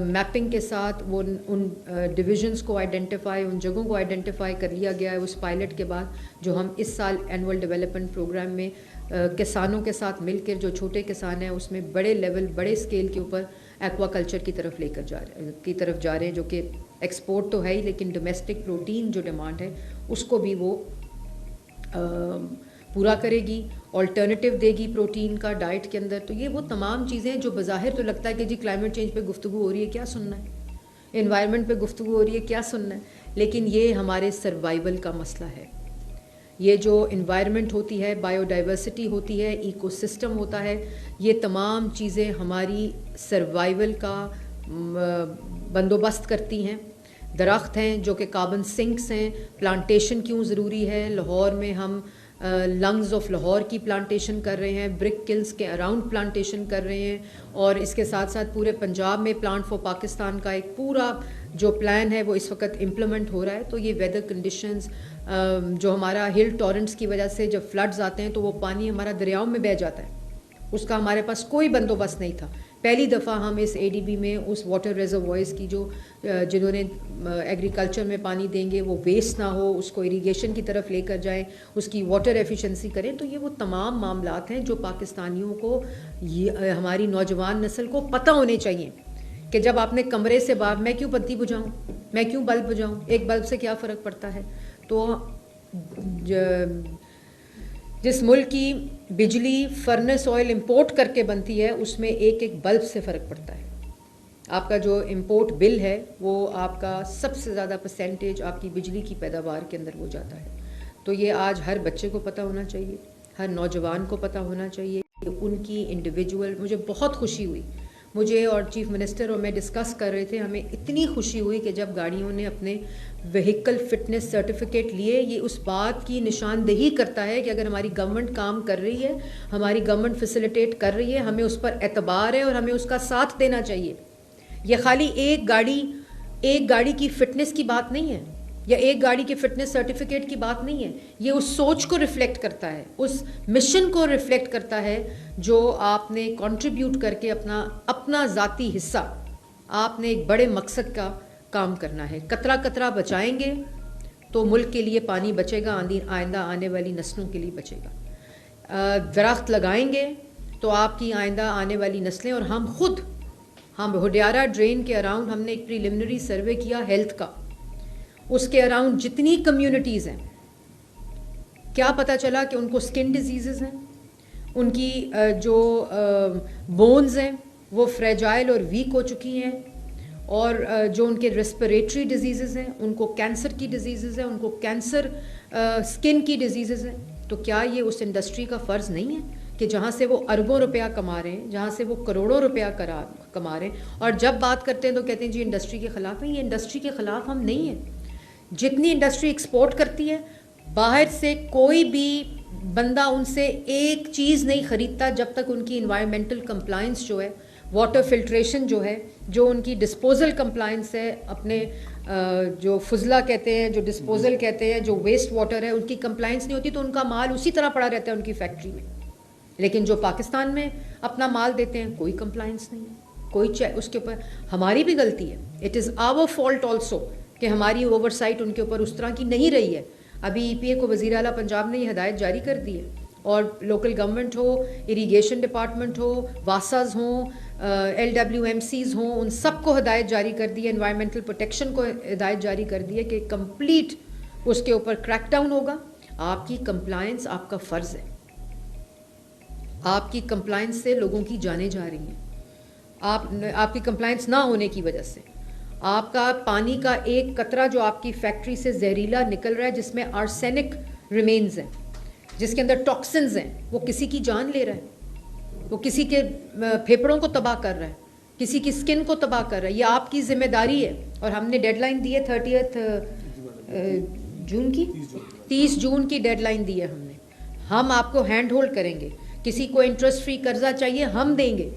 میپنگ کے ساتھ وہ ان ڈویژنس کو آئیڈینٹیفائی, ان جگہوں کو آئیڈینٹیفائی کر لیا گیا ہے اس پائلٹ کے بعد, جو ہم اس سال اینول ڈیولپمنٹ پروگرام میں کسانوں کے ساتھ مل کر, جو چھوٹے کسان ہیں اس میں بڑے لیول, بڑے اسکیل کے اوپر ایکوا کلچر کی طرف لے کر جا رہے ہیں, جو کہ ایکسپورٹ تو ہے ہی لیکن ڈومیسٹک پروٹین جو ڈیمانڈ ہے اس کو بھی وہ پورا کرے گی, آلٹرنیٹیو دے گی پروٹین کا ڈائٹ کے اندر. تو یہ وہ تمام چیزیں جو بظاہر تو لگتا ہے کہ جی کلائمیٹ چینج پہ گفتگو ہو رہی ہے, کیا سننا ہے, انوائرمنٹ پہ گفتگو ہو رہی ہے, کیا سننا ہے, لیکن یہ ہمارے سروائیول کا مسئلہ ہے. یہ جو انوائرمنٹ ہوتی ہے, بایو ڈائیورسٹی ہوتی ہے, ایکو سسٹم ہوتا ہے, یہ تمام چیزیں ہماری سروائیول کا بندوبست کرتی ہیں. درخت ہیں جو کہ کاربن سنکس ہیں, پلانٹیشن کیوں ضروری ہے. لاہور میں ہم لنگز آف لاہور کی پلانٹیشن کر رہے ہیں, برک کلز کے اراؤنڈ پلانٹیشن کر رہے ہیں, اور اس کے ساتھ ساتھ پورے پنجاب میں پلانٹ فار پاکستان کا ایک پورا جو پلان ہے وہ اس وقت امپلیمنٹ ہو رہا ہے. تو یہ ویدر کنڈیشنز جو ہمارا ہل ٹورنٹس کی وجہ سے جب فلڈز آتے ہیں تو وہ پانی ہمارا دریاؤں میں بہہ جاتا ہے, اس کا ہمارے پاس کوئی بندوبست نہیں تھا. پہلی دفعہ ہم اس اے ڈی بی میں اس واٹر ریزروائرز کی جو جنہوں نے ایگریکلچر میں پانی دیں گے وہ ویسٹ نہ ہو, اس کو اریگیشن کی طرف لے کر جائیں, اس کی واٹر ایفیشنسی کریں. تو یہ وہ تمام معاملات ہیں جو پاکستانیوں کو, ہماری نوجوان نسل کو پتہ ہونے چاہیے کہ جب آپ نے کمرے سے باہر, میں کیوں بتی بجھاؤں, میں کیوں بلب بجھاؤں, ایک بلب سے کیا فرق پڑتا ہے. تو جس ملک کی بجلی فرنس آئل امپورٹ کر کے بنتی ہے اس میں ایک ایک بلب سے فرق پڑتا ہے. آپ کا جو امپورٹ بل ہے وہ آپ کا سب سے زیادہ پرسنٹیج آپ کی بجلی کی پیداوار کے اندر وہ جاتا ہے. تو یہ آج ہر بچے کو پتہ ہونا چاہیے, ہر نوجوان کو پتہ ہونا چاہیے کہ ان کی انڈیویجول. مجھے بہت خوشی ہوئی, مجھے اور چیف منسٹر اور میں ڈسکس کر رہے تھے, ہمیں اتنی خوشی ہوئی کہ جب گاڑیوں نے اپنے وہیکل فٹنس سرٹیفکیٹ لیے. یہ اس بات کی نشاندہی کرتا ہے کہ اگر ہماری گورنمنٹ کام کر رہی ہے, ہماری گورنمنٹ فیسیلیٹیٹ کر رہی ہے, ہمیں اس پر اعتبار ہے اور ہمیں اس کا ساتھ دینا چاہیے. یہ خالی ایک گاڑی کی فٹنس کی بات نہیں ہے, یا ایک گاڑی کے فٹنس سرٹیفکیٹ کی بات نہیں ہے. یہ اس سوچ کو ریفلیکٹ کرتا ہے, اس مشن کو ریفلیکٹ کرتا ہے جو آپ نے کنٹریبیوٹ کر کے اپنا ذاتی حصہ, آپ نے ایک بڑے مقصد کا کام کرنا ہے. قطرہ قطرہ بچائیں گے تو ملک کے لیے پانی بچے گا, آئندہ آنے والی نسلوں کے لیے بچے گا. درخت لگائیں گے تو آپ کی آئندہ آنے والی نسلیں, اور ہم ہڈیارہ ڈرین کے اراؤنڈ ہم نے ایک پریلیمنری سروے کیا ہیلتھ کا, اس کے اراؤنڈ جتنی کمیونٹیز ہیں, کیا پتہ چلا کہ ان کو سکن ڈیزیزز ہیں, ان کی جو بونز ہیں وہ فریجائل اور ویک ہو چکی ہیں, اور جو ان کے ریسپریٹری ڈیزیزز ہیں, ان کو کینسر کی ڈیزیزز ہیں, ان کو کینسر سکن کی ڈیزیزز ہیں. تو کیا یہ اس انڈسٹری کا فرض نہیں ہے کہ جہاں سے وہ اربوں روپیہ کما رہے ہیں, جہاں سے وہ کروڑوں روپیہ کما رہے ہیں, اور جب بات کرتے ہیں تو کہتے ہیں جی انڈسٹری کے خلاف ہیں. یہ انڈسٹری کے خلاف ہم نہیں ہیں. جتنی انڈسٹری ایکسپورٹ کرتی ہے, باہر سے کوئی بھی بندہ ان سے ایک چیز نہیں خریدتا جب تک ان کی انوائرمنٹل کمپلائنس جو ہے واٹر فلٹریشن جو ہے, جو ان کی ڈسپوزل کمپلائنس ہے, اپنے جو فضلہ کہتے ہیں, جو ڈسپوزل کہتے ہیں, جو ویسٹ واٹر ہے, ان کی کمپلائنس نہیں ہوتی تو ان کا مال اسی طرح پڑا رہتا ہے ان کی فیکٹری میں. لیکن جو پاکستان میں اپنا مال دیتے ہیں کوئی کمپلائنس نہیں ہے, کوئی اس کے اوپر ہماری بھی غلطی ہے. It is our fault also کہ ہماری اوور سائٹ ان کے اوپر اس طرح کی نہیں رہی ہے. ابھی ای پی اے کو وزیر اعلیٰ پنجاب نے یہ ہدایت جاری کر دی ہے, اور لوکل گورنمنٹ ہو, اریگیشن ڈپارٹمنٹ ہو, واساز ہوں, ایل ڈبلیو ایم سیز ہوں, ان سب کو ہدایت جاری کر دی ہے, انوائرمنٹل پروٹیکشن کو ہدایت جاری کر دی ہے کہ کمپلیٹ اس کے اوپر کریک ڈاؤن ہوگا. آپ کی کمپلائنس آپ کا فرض ہے. آپ کی کمپلائنس سے لوگوں کی جانیں جا رہی ہیں. آپ کی کمپلائنس نہ ہونے کی وجہ سے آپ کا پانی کا ایک قطرہ جو آپ کی فیکٹری سے زہریلا نکل رہا ہے, جس میں آرسینک ریمینز ہیں, جس کے اندر ٹاکسنز ہیں, وہ کسی کی جان لے رہا ہے, وہ کسی کے پھیپھڑوں کو تباہ کر رہا ہے, کسی کی اسکن کو تباہ کر رہا ہے. یہ آپ کی ذمہ داری ہے. اور ہم نے ڈیڈ لائن دی ہے 30 جون کی ڈیڈ لائن دی ہے ہم نے. ہم آپ کو ہینڈ ہولڈ کریں گے. کسی کو انٹرسٹ فری قرضہ چاہیے ہم دیں گے,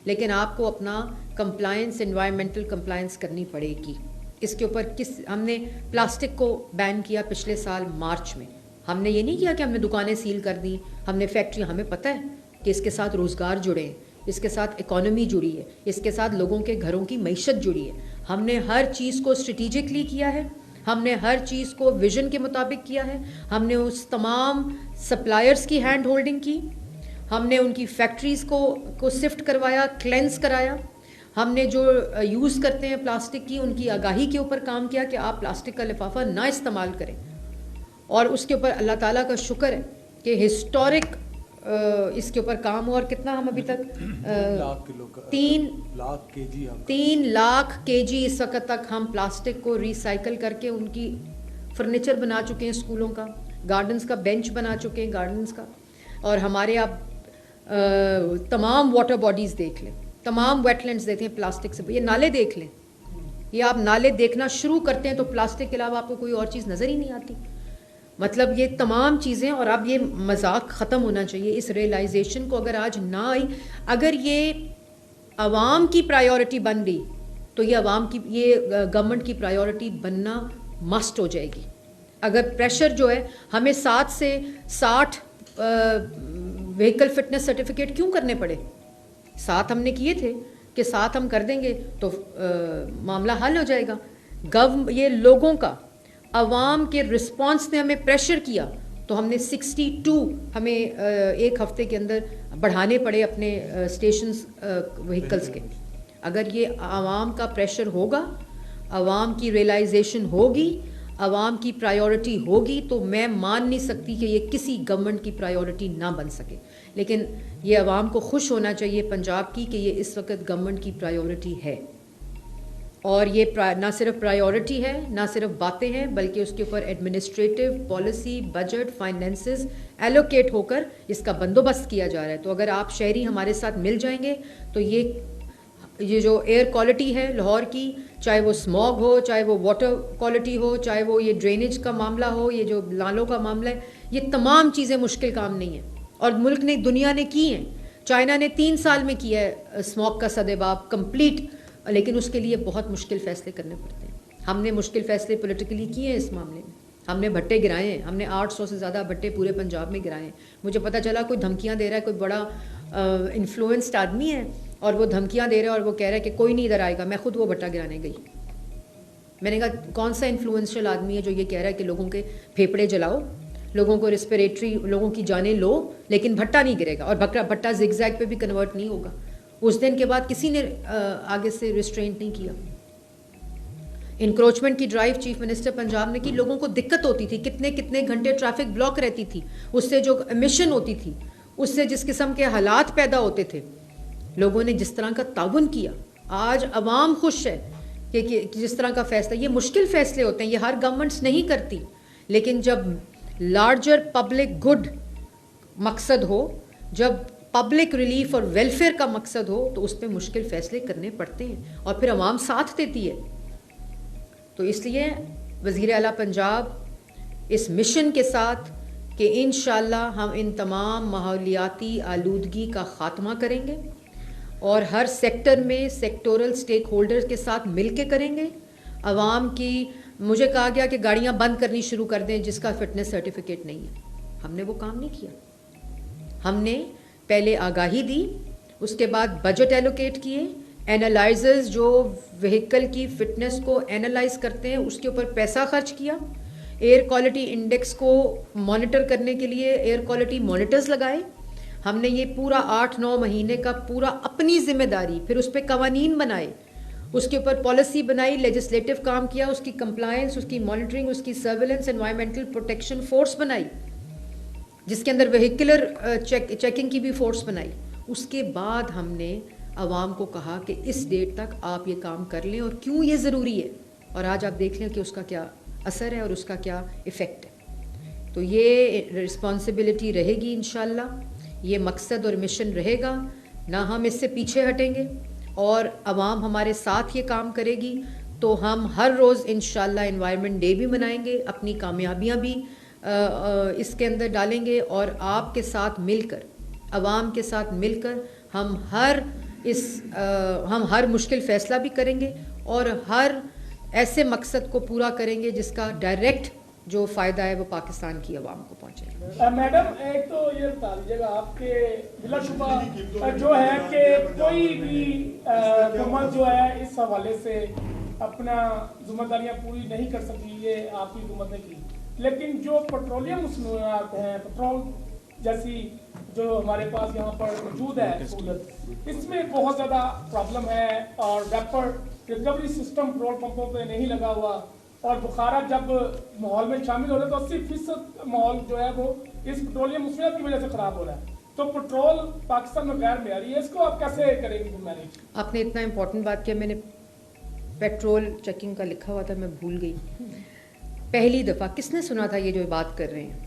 لیکن آپ کو اپنا کمپلائنس, انوائرمنٹل کمپلائنس کرنی پڑے گی. اس کے اوپر ہم نے پلاسٹک کو بین کیا پچھلے سال مارچ میں. ہم نے یہ نہیں کیا کہ ہم نے دکانیں سیل کر دی, ہم نے فیکٹری, ہمیں پتہ ہے کہ اس کے ساتھ روزگار جڑے ہیں, اس کے ساتھ اکانومی جڑی ہے, اس کے ساتھ لوگوں کے گھروں کی معیشت جڑی ہے. ہم نے ہر چیز کو اسٹریٹجکلی کیا ہے, ہم نے ہر چیز کو ویژن کے مطابق کیا ہے. ہم نے اس تمام سپلائرز کی ہینڈ ہولڈنگ کی, ہم نے ان کی فیکٹریز کو سفٹ کروایا, کلینس کرایا. ہم نے جو یوز کرتے ہیں پلاسٹک کی, ان کی آگاہی کے اوپر کام کیا کہ آپ پلاسٹک کا لفافہ نہ استعمال کریں. اور اس کے اوپر اللہ تعالیٰ کا شکر ہے کہ ہسٹورک اس کے اوپر کام ہوا. اور کتنا ہم ابھی تک 3 لاکھ کے جی اس وقت تک ہم پلاسٹک کو ریسائیکل کر کے ان کی فرنیچر بنا چکے ہیں, اسکولوں کا, گارڈنز کا بینچ بنا چکے ہیں, گارڈنز کا. اور ہمارے آپ تمام واٹر باڈیز دیکھ لیں, تمام ویٹ لینڈز دیکھیں پلاسٹک سے. یہ نالے دیکھ لیں, یہ آپ نالے دیکھنا شروع کرتے ہیں تو پلاسٹک کے علاوہ آپ کو کوئی اور چیز نظر ہی نہیں آتی. مطلب یہ تمام چیزیں, اور اب یہ مذاق ختم ہونا چاہیے. اس ریئلائزیشن کو اگر آج نہ آئی, اگر یہ عوام کی پرائیورٹی بن گئی تو یہ گورنمنٹ کی پرائیورٹی بننا مسٹ ہو جائے گی. اگر پریشر جو ہے ہمیں 7 سے 60 وہیکل فٹنس سرٹیفکیٹ کیوں کرنے پڑے, 7 ہم نے کیے تھے کہ 7 ہم کر دیں گے تو معاملہ حل ہو جائے گا. یہ لوگوں کا, عوام کے رسپانس نے ہمیں پریشر کیا تو ہم نے 62 ہمیں ایک ہفتے کے اندر بڑھانے پڑے اپنے اسٹیشنز وہیکلز کے. اگر یہ عوام کا پریشر ہوگا, عوام کی ریئلائزیشن ہوگی, عوام کی پرائیورٹی ہوگی, تو میں مان نہیں سکتی کہ یہ کسی گورنمنٹ کی پرائیورٹی نہ بن سکے. لیکن یہ عوام کو خوش ہونا چاہیے پنجاب کی کہ یہ اس وقت گورنمنٹ کی پرائیورٹی ہے. اور یہ نہ صرف پرائیورٹی ہے, نہ صرف باتیں ہیں, بلکہ اس کے اوپر administrative policy, budget, finances allocate ہو کر اس کا بندوبست کیا جا رہا ہے. تو اگر آپ شہری ہمارے ساتھ مل جائیں گے تو یہ جو ایئر کوالٹی ہے لاہور کی, چاہے وہ اسموگ ہو, چاہے وہ واٹر کوالٹی ہو, چاہے وہ یہ ڈرینیج کا معاملہ ہو, یہ جو نالوں کا معاملہ ہے, یہ تمام چیزیں مشکل کام نہیں ہیں. اور ملک نے, دنیا نے کی ہیں. چائنا نے 3 سال میں کیا ہے اسموگ کا سدباب کمپلیٹ, لیکن اس کے لیے بہت مشکل فیصلے کرنے پڑتے ہیں. ہم نے مشکل فیصلے پولیٹیکلی کیے ہیں اس معاملے میں. ہم نے بھٹے گرائے ہیں, ہم نے 800 سے زیادہ بھٹے پورے پنجاب میں گرائے ہیں. مجھے پتہ چلا کوئی دھمکیاں دے رہا ہے, کوئی بڑا انفلوئنسڈ آدمی ہے اور وہ دھمکیاں دے رہا ہے اور وہ کہہ رہا ہے کہ کوئی نہیں ادھر آئے گا. میں خود وہ بھٹا گرانے گئی. میں نے کہا کون سا انفلوئنشل آدمی ہے جو یہ کہہ رہا ہے کہ لوگوں کے پھیپھڑے جلاؤ, لوگوں کو ریسپریٹری, لوگوں کی جانیں لو, لیکن بھٹا نہیں گرے گا, اور بھٹا زگ زیگ پہ بھی کنورٹ نہیں ہوگا. اس دن کے بعد کسی نے آگے سے ریسٹرینٹ نہیں کیا. انکروچمنٹ کی ڈرائیو چیف منسٹر پنجاب نے کی. لوگوں کو دقت ہوتی تھی, کتنے گھنٹے ٹریفک بلاک رہتی تھی, اس سے جو ایمیشن ہوتی تھی, اس سے جس قسم کے حالات پیدا ہوتے تھے, لوگوں نے جس طرح کا تعاون کیا. آج عوام خوش ہے کہ جس طرح کا فیصلہ, یہ مشکل فیصلے ہوتے ہیں, یہ ہر گورنمنٹس نہیں کرتی, لیکن جب لارجر پبلک گڈ مقصد ہو, جب پبلک ریلیف اور ویلفیئر کا مقصد ہو, تو اس پہ مشکل فیصلے کرنے پڑتے ہیں, اور پھر عوام ساتھ دیتی ہے. تو اس لیے وزیر اعلیٰ پنجاب اس مشن کے ساتھ کہ انشاءاللہ ہم ان تمام ماحولیاتی آلودگی کا خاتمہ کریں گے, اور ہر سیکٹر میں سیکٹورل سٹیک ہولڈرز کے ساتھ مل کے کریں گے. عوام کی مجھے کہا گیا کہ گاڑیاں بند کرنی شروع کر دیں جس کا فٹنس سرٹیفکیٹ نہیں ہے. ہم نے وہ کام نہیں کیا. ہم نے پہلے آگاہی دی, اس کے بعد بجٹ ایلوکیٹ کیے, اینالائزرز جو وہیکل کی فٹنس کو اینالائز کرتے ہیں اس کے اوپر پیسہ خرچ کیا. ایئر کوالٹی انڈیکس کو مانیٹر کرنے کے لیے ایئر کوالٹی مانیٹرز لگائے. ہم نے یہ پورا 8-9 مہینے کا پورا اپنی ذمہ داری, پھر اس پہ قوانین بنائے, اس کے اوپر پالیسی بنائی, لیجسلیٹو کام کیا, اس کی کمپلائنس, اس کی مانیٹرنگ, اس کی سرویلنس, انوائرمنٹل پروٹیکشن فورس بنائی جس کے اندر وہیکولر چیکنگ کی بھی فورس بنائی. اس کے بعد ہم نے عوام کو کہا کہ اس ڈیٹ تک آپ یہ کام کر لیں اور کیوں یہ ضروری ہے, اور آج آپ دیکھ لیں کہ اس کا کیا اثر ہے اور اس کا کیا ایفیکٹ ہے. تو یہ رسپانسبلٹی رہے گی انشاءاللہ, یہ مقصد اور مشن رہے گا, نہ ہم اس سے پیچھے ہٹیں گے, اور عوام ہمارے ساتھ یہ کام کرے گی تو ہم ہر روز انشاءاللہ انوائرمنٹ ڈے بھی منائیں گے, اپنی کامیابیاں بھی اس کے اندر ڈالیں گے, اور آپ کے ساتھ مل کر, عوام کے ساتھ مل کر ہم ہر مشکل فیصلہ بھی کریں گے اور ہر ایسے مقصد کو پورا کریں گے جس کا ڈائریکٹ جو فائدہ ہے وہ پاکستان کی عوام کو پہنچے. میڈم ایک تو یہ بتا دیجیے گا آپ کے بلا شبہ جو ہے کہ کوئی بھی حکومت جو ہے اس حوالے سے اپنا ذمہ داریاں پوری نہیں کر سکی, یہ آپ کی حکومت نے کی, لیکن جو پیٹرولیم مصنوعات ہیں, پیٹرول جیسی جو ہمارے پاس یہاں پر موجود ہے سہولت, اس میں بہت زیادہ پرابلم ہے, اور ویپر ریکوری سسٹم پیٹرول پمپوں پہ نہیں لگا ہوا, اور بخارات جب ماحول میں شامل ہو رہے تو 80% ماحول جو ہے وہ اس پیٹرولیم مصنوعات کی وجہ سے خراب ہو رہا ہے. تو پیٹرول پاکستان میں غیر معیاری ہے, اس کو آپ کیسے کریں گے مینیج؟ آپ نے اتنا امپورٹنٹ بات کیا, میں نے پیٹرول چیکنگ کا لکھا ہوا تھا, میں بھول گئی. پہلی دفعہ کس نے سنا تھا یہ جو بات کر رہے ہیں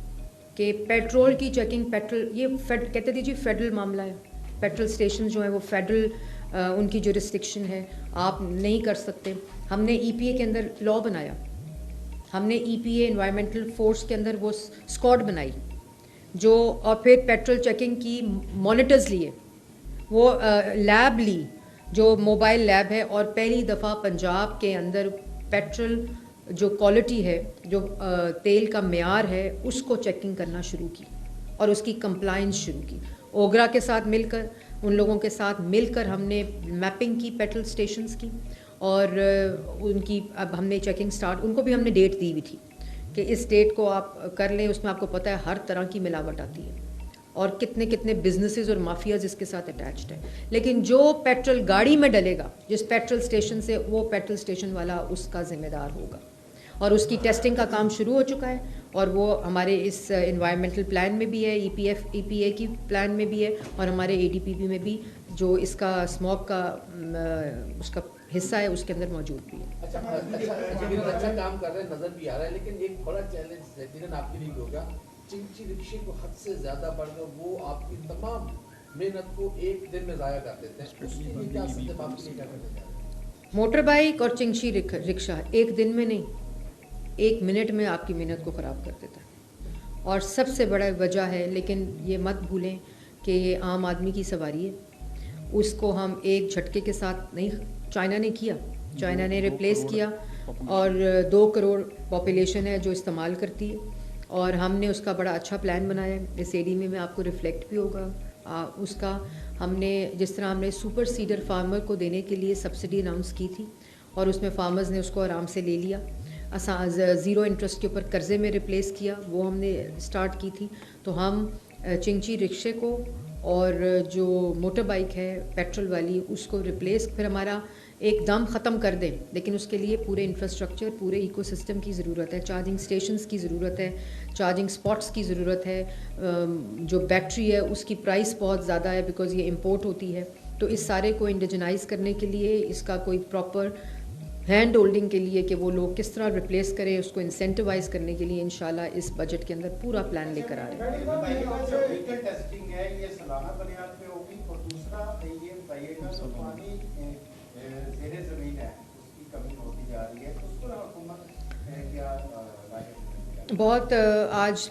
کہ پیٹرول کی چیکنگ, یہ کہتے تھے جی فیڈرل معاملہ ہے, پیٹرول اسٹیشن جو ہیں وہ فیڈرل ان کی جو ریسٹرکشن ہے, آپ نہیں کر سکتے. ہم نے ای پی اے کے اندر لا بنایا, ہم نے ای پی اے انوائرمنٹل فورس کے اندر وہ اسکواڈ بنائی جو, اور پھر پیٹرول چیکنگ کی مانیٹرز لیے, وہ لیب لی جو موبائل لیب ہے, اور پہلی دفعہ پنجاب کے اندر پیٹرول جو کوالٹی ہے, جو تیل کا معیار ہے, اس کو چیکنگ کرنا شروع کی اور اس کی کمپلائنس شروع کی. اوگرا کے ساتھ مل کر, ان لوگوں کے ساتھ مل کر ہم نے میپنگ کی پیٹرول اسٹیشنز کی, اور ان کی اب ہم نے چیکنگ سٹارٹ, ان کو بھی ہم نے ڈیٹ دی ہوئی تھی کہ اس ڈیٹ کو آپ کر لیں. اس میں آپ کو پتہ ہے ہر طرح کی ملاوٹ آتی ہے اور کتنے بزنسز اور مافیاز اس کے ساتھ اٹیچڈ ہیں. لیکن جو پیٹرول گاڑی میں ڈلے گا جس پیٹرول اسٹیشن سے, وہ پیٹرول اسٹیشن والا اس کا ذمہ دار ہوگا, اور اس کی ٹیسٹنگ کا کام شروع ہو چکا ہے, اور وہ ہمارے اس انوائرمنٹل پلان میں بھی ہے, ای پی اے کی پلان میں بھی ہے, اور ہمارے اے ڈی پی پی میں بھی جو اس کا اسموک کا اس کا حصہ ہے اس کے اندر موجود بھی ہے. اچھا کام کر رہے ہیں, نظر بھی آ رہا ہے, لیکن ایک بڑا چیلنج یقیناً آپ کے لیے ہوگا, چنچی رکشے کو حد سے زیادہ بڑھ کر وہ آپ کی تمام محنت کو ایک دن میں ضائع کر دیتے ہیں. اس کے لیے کیا سب آپ کے لیے کیا کرنے جا رہے ہیں؟ موٹر بائک اور چنچی رکشہ ایک دن میں نہیں, 1 منٹ میں آپ کی محنت کو خراب کر دیتا ہے, اور سب سے بڑا وجہ ہے, لیکن یہ مت بھولیں کہ یہ عام آدمی کی سواری ہے, اس کو ہم ایک جھٹکے کے ساتھ نہیں, چائنا نے کیا, چائنا نے ریپلیس کیا, اور 2 کروڑ پاپولیشن ہے جو استعمال کرتی ہے, اور ہم نے اس کا بڑا اچھا پلان بنایا ہے. اس اے ڈی میں آپ کو ریفلیکٹ بھی ہوگا اس کا. ہم نے جس طرح ہم نے سپر سیڈر فارمر کو دینے کے لیے سبسڈی اناؤنس کی تھی, اور اس میں فارمرز نے اس کو آرام سے لے لیا, زیرو انٹرسٹ کے اوپر قرضے میں ریپلیس کیا, وہ ہم نے اسٹارٹ کی تھی. تو ہم چنچی رکشے کو اور جو موٹر بائک ہے پیٹرول والی اس کو ریپلیس پھر ہمارا ایک دم ختم کر دیں, لیکن اس کے لیے پورے انفراسٹرکچر, پورے ایکو سسٹم کی ضرورت ہے, چارجنگ اسٹیشنز کی ضرورت ہے, چارجنگ اسپاٹس کی ضرورت ہے. جو بیٹری ہے اس کی پرائس بہت زیادہ ہے بیکاز یہ امپورٹ ہوتی ہے, تو اس سارے کو انڈیجنائز کرنے کے لیے اس کا کوئی پراپر ہینڈ ہولڈنگ کے لیے کہ وہ لوگ کس طرح ریپلیس کریں, اس کو انسینٹیوائز کرنے کے لیے انشاءاللہ اس بجٹ کے اندر پورا پلان لے کر آ رہے ہیں. بہت آج